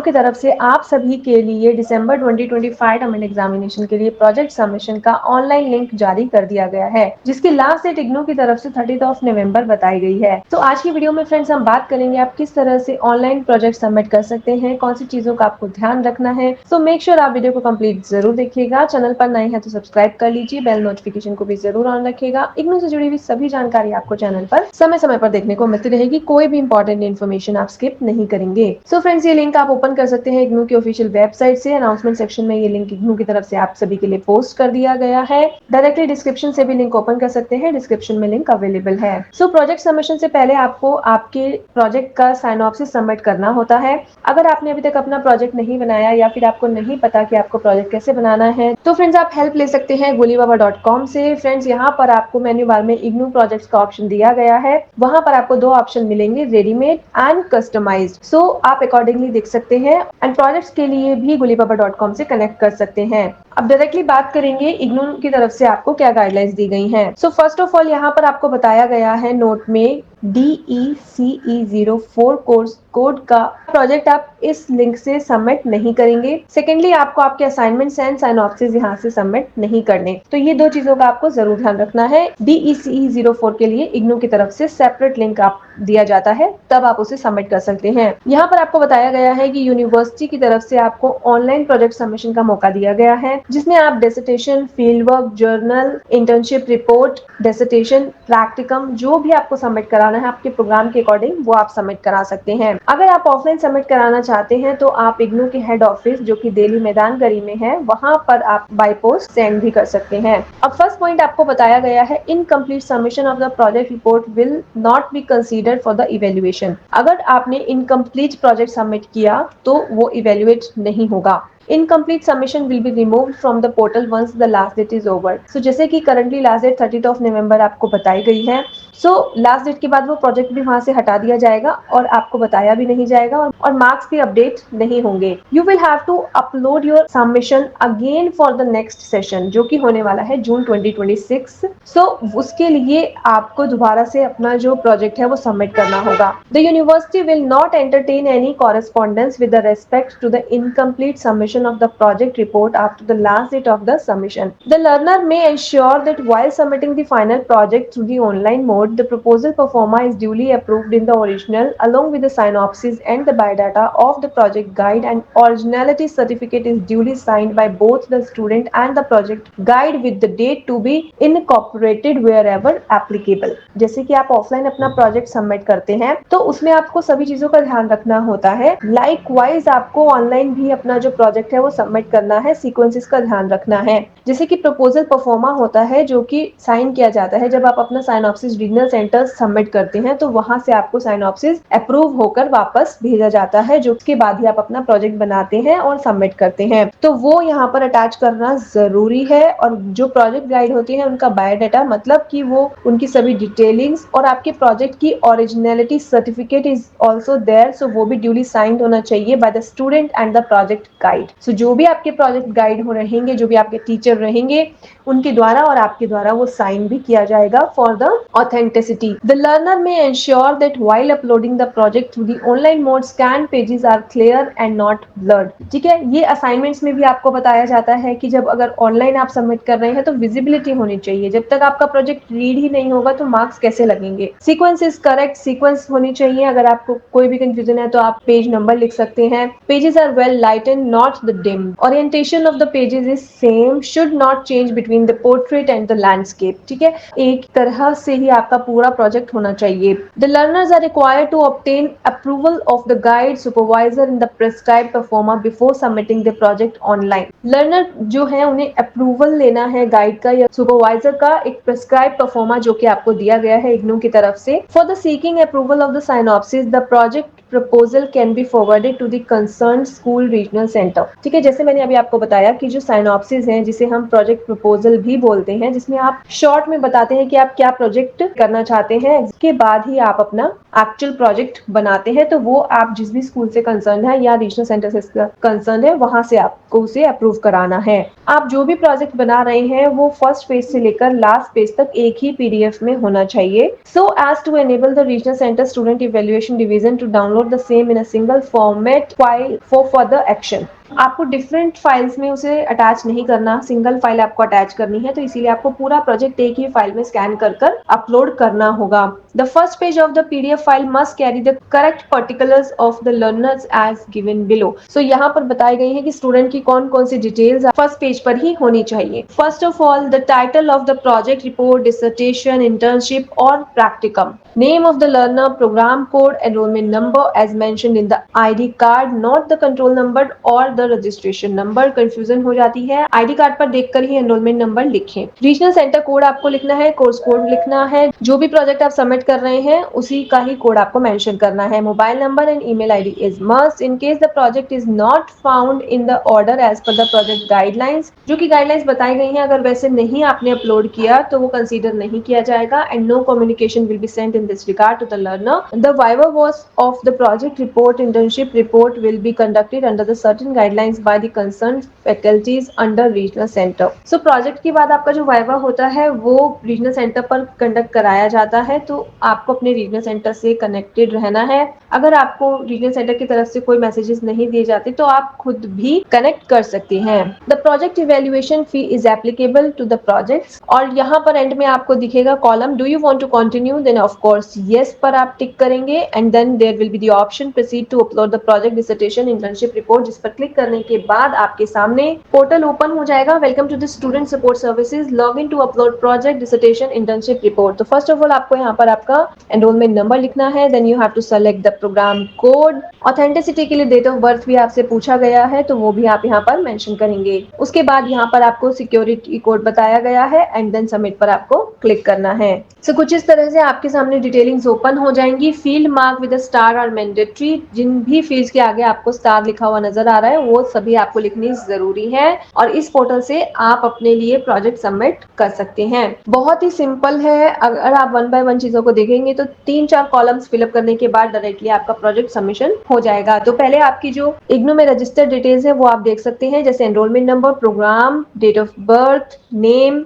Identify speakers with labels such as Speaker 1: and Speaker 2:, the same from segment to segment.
Speaker 1: की तरफ से आप सभी के लिए दिसंबर 2025 टर्म एंड एग्जामिनेशन के लिए प्रोजेक्ट सबमिशन का ऑनलाइन लिंक जारी कर दिया गया है, जिसकी लास्ट डेट इग्नू की तरफ से 30 नवंबर बताई गई है। तो आज की वीडियो में फ्रेंड्स हम बात करेंगे आप किस तरह से ऑनलाइन प्रोजेक्ट सबमिट कर सकते हैं, कौन सी चीजों का आपको ध्यान रखना है। सो मेक श्योर आप वीडियो को कंप्लीट जरूर देखिएगा। चैनल पर नए हैं तो सब्सक्राइब कर लीजिए, बेल नोटिफिकेशन को भी जरूर ऑन रखिएगा। इग्नू से जुड़ी हुई सभी जानकारी आपको चैनल पर समय समय पर देखने को मिलती रहेगी, कोई भी इंपॉर्टेंट इन्फॉर्मेशन आप स्किप नहीं करेंगे। सो फ्रेंड्स, ये लिंक आप ओपन कर सकते हैं इग्नू की ऑफिशियल वेबसाइट से। अनाउंसमेंट सेक्शन में ये लिंक इग्नू की तरफ से आप सभी के लिए पोस्ट कर दिया गया है। डायरेक्टली डिस्क्रिप्शन से भी लिंक ओपन कर सकते हैं, डिस्क्रिप्शन में लिंक अवेलेबल है। सो प्रोजेक्ट सबमिशन से पहले आपको आपके प्रोजेक्ट का साइनॉप्सिस सबमिट करना होता है। अगर आपने अभी तक अपना प्रोजेक्ट नहीं बनाया या फिर आपको नहीं पता कि आपको प्रोजेक्ट कैसे बनाना है, तो फ्रेंड्स आप हेल्प ले सकते हैं golibaba.com से। फ्रेंड्स, यहाँ पर आपको मेन्यू बार में इग्नू प्रोजेक्ट्स का ऑप्शन दिया गया है। वहां पर आपको दो ऑप्शन मिलेंगे, रेडीमेड एंड कस्टमाइज्ड। सो आप अकॉर्डिंगली देख सकते हैं एंड प्रोजेक्ट्स के लिए भी golibaba.com से कनेक्ट कर सकते हैं। अब डायरेक्टली बात करेंगे इग्नू की तरफ से आपको क्या गाइडलाइंस दी गई हैं। सो फर्स्ट ऑफ ऑल यहाँ पर आपको बताया गया है नोट में DECE04 कोर्स कोड का प्रोजेक्ट आप इस लिंक से सबमिट नहीं करेंगे। सेकेंडली, आपको आपके असाइनमेंट्स एंड साइनॉप्सिस यहाँ से सबमिट नहीं करने। तो ये दो चीजों का आपको जरूर ध्यान रखना है। DECE04 के लिए इग्नू की तरफ से सेपरेट लिंक आप दिया जाता है, तब आप उसे सबमिट कर सकते हैं। यहाँ पर आपको बताया गया है कि यूनिवर्सिटी की तरफ से आपको ऑनलाइन प्रोजेक्ट सबमिशन का मौका दिया गया है, जिसमें आप dissertation, field work, journal, internship report, dissertation, practicum जो भी आपको सबमिट कराना है आपके प्रोग्राम के अकॉर्डिंग वो आप सबमिट करा सकते हैं। अगर आप ऑफलाइन सबमिट कराना चाहते हैं तो आप इग्नू के हेड ऑफिस जो कि दिल्ली मैदान गली में है, वहां पर आप बाय पोस्ट सेंड भी कर सकते हैं। अब फर्स्ट पॉइंट आपको बताया गया है, incomplete submission of the project report will not be considered for the evaluation. अगर आपने इनकम्प्लीट प्रोजेक्ट सबमिट किया तो वो इवेल्युएट नहीं होगा। Incomplete submission will be removed from the portal once the last date is over. So जैसे कि currently last date 30 नवंबर आपको बताई गई है, so last date के बाद वो प्रोजेक्ट भी वहां से हटा दिया जाएगा और आपको बताया भी नहीं जाएगा और मार्क्स भी अपडेट नहीं होंगे। You will have to upload your submission again for the next session, जो कि होने वाला है जून 2026। So उसके लिए आपको दोबारा से अपना जो प्रोजेक्ट है वो सबमिट करना होगा। The university will not entertain any correspondence with the respect to the incomplete submission of the project report after the last date of the submission. The learner may ensure that while submitting the final project through the online mode, the proposal performa is duly approved in the original along with the synopsis and the biodata of the project guide, and originality certificate is duly signed by both the student and the project guide with the date to be incorporated wherever applicable. जैसे कि आप offline अपना project submit करते हैं तो उसमें आपको सभी चीजों का ध्यान रखना होता है। लाइकवाइज आपको ऑनलाइन भी अपना जो प्रोजेक्ट है वो सबमिट करना है, सीक्वेंसेस का ध्यान रखना है। जैसे कि प्रपोजल परफॉर्मा होता है जो कि साइन किया जाता है जब आप अपना साइनॉप्सिस रीजनल सेंटर सबमिट करते हैं, तो वहां से आपको साइनॉप्सिस अप्रूव होकर वापस भेजा जाता है, जो उसके बाद ही आप अपना प्रोजेक्ट बनाते हैं और सबमिट करते हैं। तो वो यहाँ पर अटैच करना जरूरी है। और जो प्रोजेक्ट गाइड होती है उनका बायोडाटा, मतलब कि वो उनकी सभी डिटेलिंग्स और आपके प्रोजेक्ट की originality certificate is also there, so वो भी ड्यूली साइंड होना चाहिए by the student and the project guide. So जो भी आपके प्रोजेक्ट गाइड हो रहेंगे, जो भी आपके टीचर रहेंगे, उनके द्वारा और आपके द्वारा वो साइन भी किया जाएगा for the authenticity. The learner may ensure that while uploading the project through the online mode scan pages are clear and not blurred. ठीक है, ये असाइनमेंट्स में भी आपको बताया जाता है कि जब अगर ऑनलाइन आप सबमिट कर रहे हैं तो विजिबिलिटी होनी चाहिए। जब तक आपका प्रोजेक्ट रीड ही नहीं होगा तो मार्क्स कैसे लगेंगे। सीक्वेंस इज करेक्ट, सीक्वेंस होनी चाहिए। अगर आपको कोई भी कंफ्यूजन है तो आप पेज नंबर लिख सकते हैं। Pages are well lightened, not the dim. Orientation of the pages is same, should not change between the portrait and the landscape. ठीक है, एक तरह से ही आपका पूरा प्रोजेक्ट होना चाहिए। The learners are required to obtain approval of the guide, supervisor in the prescribed performa before submitting the project online. Learner जो है उन्हें अप्रूवल लेना है गाइड का या सुपरवाइजर का एक प्रेस्क्राइब परफॉर्मा जो कि आपको दिया गया है इग्नू की तरफ से। For the seeking approval of the synopsis, the project proposal can be forwarded to the concerned school regional center. ठीक है, जैसे मैंने अभी आपको बताया कि जो साइनॉप्सिस है जिसे हम प्रोजेक्ट प्रपोजल भी बोलते हैं, जिसमें आप शॉर्ट में बताते हैं कि आप क्या प्रोजेक्ट करना चाहते हैं, इसके बाद ही आप अपना एक्चुअल प्रोजेक्ट बनाते हैं, तो वो आप जिस भी स्कूल से कंसर्न है या रीजनल सेंटर से कंसर्न है वहां से आपको उसे अप्रूव कराना है। आप जो भी प्रोजेक्ट बना रहे हैं वो फर्स्ट पेज से लेकर लास्ट पेज तक एक ही PDF में होना चाहिए। So as to enable the regional centre student evaluation division to download download the same in a single format file for further action. आपको डिफरेंट फाइल्स में उसे अटैच नहीं करना, सिंगल फाइल आपको अटैच करनी है, तो इसीलिए आपको पूरा प्रोजेक्ट एक ही फाइल में स्कैन कर कर अपलोड करना होगा। The first page of the PDF file must carry the correct particulars of the learners as given below. So यहाँ पर बताई गई है कि स्टूडेंट की कौन कौन सी डिटेल्स फर्स्ट पेज पर ही होनी चाहिए। First of all the title of the project, report, dissertation, internship और practicum, name of the learner, program code, enrollment number as mentioned in the ID card, not the control number or the registration number। Confusion हो जाती है, ID card पर देखकर ही enrolment number लिखें। Regional centre code आपको लिखना है, course code लिखना है, जो भी प्रोजेक्ट आप सबमिट कर रहे हैं उसी का ही कोड आपको मेंशन करना है। Mobile number and email ID is must in case the project is not found in the order as per the project guidelines. जो कि गाइडलाइंस बताई गई हैं, अगर वैसे नहीं आपने अपलोड किया तो वो कंसीडर नहीं किया जाएगा। And no communication will be sent in this regard to the learner. The viva was of the project report, internship report will be conducted under the certain guidelines by the concerned faculties under regional center. So project के बाद आपका जो viva होता है वो regional center पर conduct कराया जाता है, तो आपको अपने regional center से connected रहना है। अगर आपको regional center की तरफ से कोई messages नहीं दिए जाते तो आप खुद भी connect कर सकते हैं। The project evaluation fee is applicable to the projects। और यहाँ पर end में आपको दिखेगा column do you want to continue, then of course yes पर आप टिक करेंगे and then there will be the option proceed to upload the project dissertation internship report, जिस पर क्लिक करने के बाद आपके सामने पोर्टल ओपन हो जाएगा। Welcome to the student support services, log in to upload project dissertation internship report. तो फर्स्ट ऑफ ऑल आपको यहाँ पर आपका एनरोलमेंट नंबर लिखना है, then you have to select the programme code. Authenticity के लिए डेट ऑफ बर्थ भी आपसे पूछा गया है तो वो भी आप यहाँ पर मेंशन करेंगे। उसके बाद यहाँ पर आपको सिक्योरिटी कोड बताया गया है एंड देन सबमिट पर आपको क्लिक करना है। सो कुछ इस तरह से आपके सामने डिटेलिंग्स ओपन हो जाएंगी। Field mark with star are mandatory, जिन भी फील्ड्स के आगे आपको स्टार लिखा हुआ नजर आ रहा है वो सभी आपको लिखनी जरूरी है और इस पोर्टल से आप अपने लिए प्रोजेक्ट सबमिट कर सकते हैं। बहुत ही सिंपल है, अगर आप वन बाय वन चीजों को देखेंगे तो 3-4 कॉलम्स फिलअप करने के बाद डायरेक्टली आपका प्रोजेक्ट सबमिशन हो जाएगा। तो पहले आपकी जो इग्नू में रजिस्टर्ड डिटेल्स है वो आप देख सकते हैं, जैसे enrolment number, programme, date of birth, name,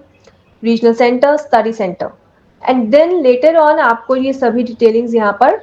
Speaker 1: regional centre, study centre and then later on आपको ये सभी डिटेलिंग्स यहाँ पर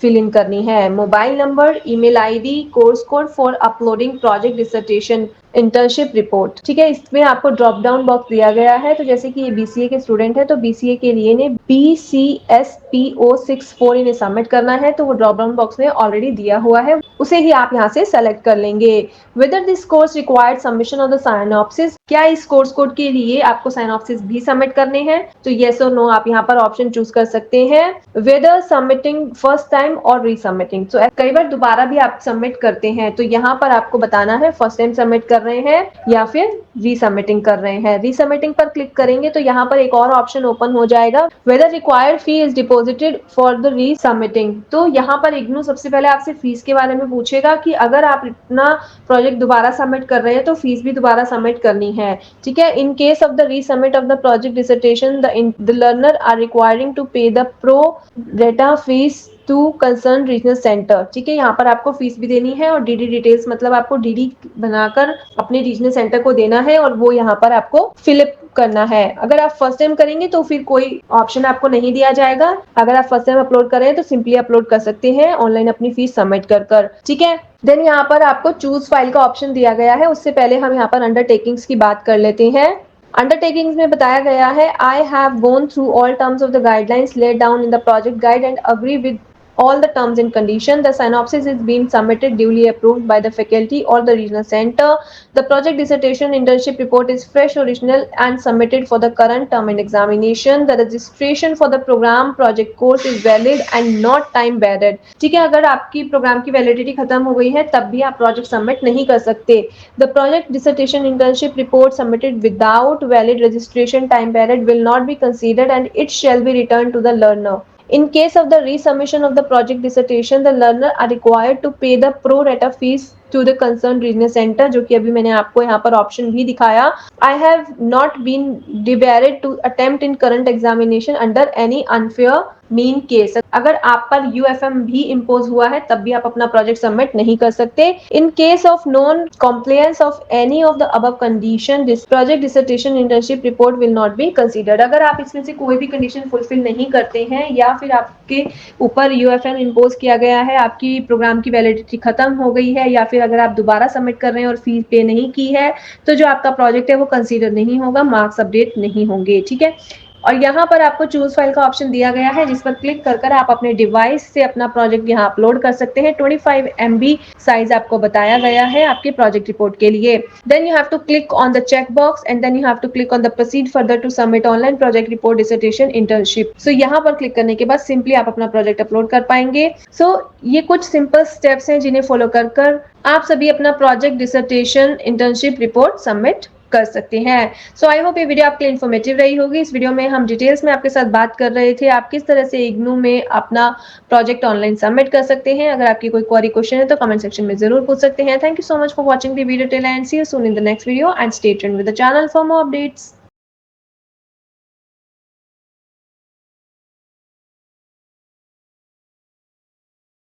Speaker 1: फिल इन करनी है। Mobile number, email ID, course code for uploading project dissertation internship report. ठीक है, इसमें आपको ड्रॉप डाउन बॉक्स दिया गया है, तो जैसे कि ये बीसीए के स्टूडेंट है तो बीसीए के लिए ने BCSPO64 इन्हें सबमिट करना है, तो वो ड्रॉप डाउन बॉक्स में ऑलरेडी दिया हुआ है, उसे ही आप यहाँ से सेलेक्ट कर लेंगे। Whether this course required submission of the synopsis, क्या इस कोर्स कोड के लिए आपको साइनॉप्सिस भी सबमिट करने हैं, तो येस और नो आप यहाँ पर ऑप्शन चूज कर सकते हैं। वेदर सबमिटिंग फर्स्ट टाइम और रीसबमिटिंग, तो कई बार दोबारा भी आप सबमिट करते हैं, तो यहाँ पर आपको बताना है फर्स्ट टाइम सबमिट कर रहे हैं या फिर रीसबमिटिंग कर रहे हैं। रीसबमिटिंग पर क्लिक करेंगे तो यहाँ पर एक और ऑप्शन ओपन हो जाएगा, whether required fee is deposited for the resubmitting. तो यहाँ पर इग्नू सबसे पहले आपसे फीस के बारे में पूछेगा कि अगर आप इतना प्रोजेक्ट दोबारा सबमिट कर रहे हैं तो फीस भी दोबारा सबमिट करनी है। ठीक है, in case of the resubmit of the project dissertation the learner are requiring to pay the pro rata fees to concern regional centre. ठीक है, यहाँ पर आपको फीस भी देनी है और डीडी डिटेल्स, मतलब आपको डीडी बनाकर अपने रीजनल सेंटर को देना है और वो यहाँ पर आपको फिलअप करना है। अगर आप फर्स्ट टाइम करेंगे तो फिर कोई ऑप्शन आपको नहीं दिया जाएगा, अगर आप फर्स्ट टाइम अपलोड कर रहे हैं तो सिंपली अपलोड कर सकते हैं ऑनलाइन अपनी फीस सबमिट कर। ठीक है, देन यहाँ पर आपको चूज फाइल का ऑप्शन दिया गया है। उससे पहले हम यहाँ पर अंडरटेकिंग्स की बात कर लेते हैं। अंडरटेकिंग्स में बताया गया है, I have gone through all terms of the guidelines laid down in the project guide and agree with all the terms and conditions. The synopsis is being submitted duly approved by the faculty or the regional center. The project dissertation internship report is fresh, original and submitted for the current term and examination. The registration for the program project course is valid and not time barred. ठीक है, अगर आपकी programme की validity खत्म हो गई है तब भी आप प्रोजेक्ट सबमिट नहीं कर सकते। The project dissertation internship report submitted without valid registration time barred will not be considered and it shall be returned to the learner. In case of the resubmission of the project dissertation, the learner are required to pay the pro rata fees to the concerned regional center, जो कि अभी मैंने आपको यहाँ पर option भी दिखाया। I have not been debarred to attempt in current examination under any unfair main case, अगर आप पर यूएफएम भी इम्पोज हुआ है तब भी आप अपना प्रोजेक्ट सबमिट नहीं कर सकते। इन case of non compliance of any of the above condition, this project dissertation internship report will not be considered. अगर आप इसमें से कोई भी कंडीशन फुलफिल नहीं करते हैं या फिर आपके ऊपर यूएफएम इम्पोज किया गया है, आपकी प्रोग्राम की वैलिडिटी खत्म हो गई है, या फिर अगर आप दोबारा सबमिट कर रहे हैं और फीस पे नहीं की है, तो जो आपका प्रोजेक्ट है वो कंसीडर नहीं होगा, मार्क्स अपडेट नहीं होंगे। ठीक है, और यहाँ पर आपको चूज फाइल का ऑप्शन दिया गया है, जिस पर क्लिक कर आप अपने डिवाइस से अपना प्रोजेक्ट यहाँ अपलोड कर सकते हैं। 25 MB साइज आपको बताया गया है आपके प्रोजेक्ट रिपोर्ट के लिए। Then you have to click on the check box and then you have to click on the proceed further to submit online project report dissertation internship. So यहाँ पर click करने के बाद सिंपली आप अपना project upload कर पाएंगे। सो ये कुछ सिंपल स्टेप्स हैं जिन्हें फॉलो कर आप सभी अपना project dissertation internship report submit कर सकते हैं। सो आई होप ये वीडियो आपके लिए इन्फॉर्मेटिव रही होगी। इस वीडियो में हम डिटेल्स में आपके साथ बात कर रहे थे आप किस तरह से इग्नू में अपना प्रोजेक्ट ऑनलाइन सबमिट कर सकते हैं। अगर आपकी कोई क्वेरी क्वेश्चन है तो कमेंट सेक्शन में जरूर पूछ सकते हैं। Thank you so much for watching the video till end see you soon in the next video and stay tuned with the channel for more updates.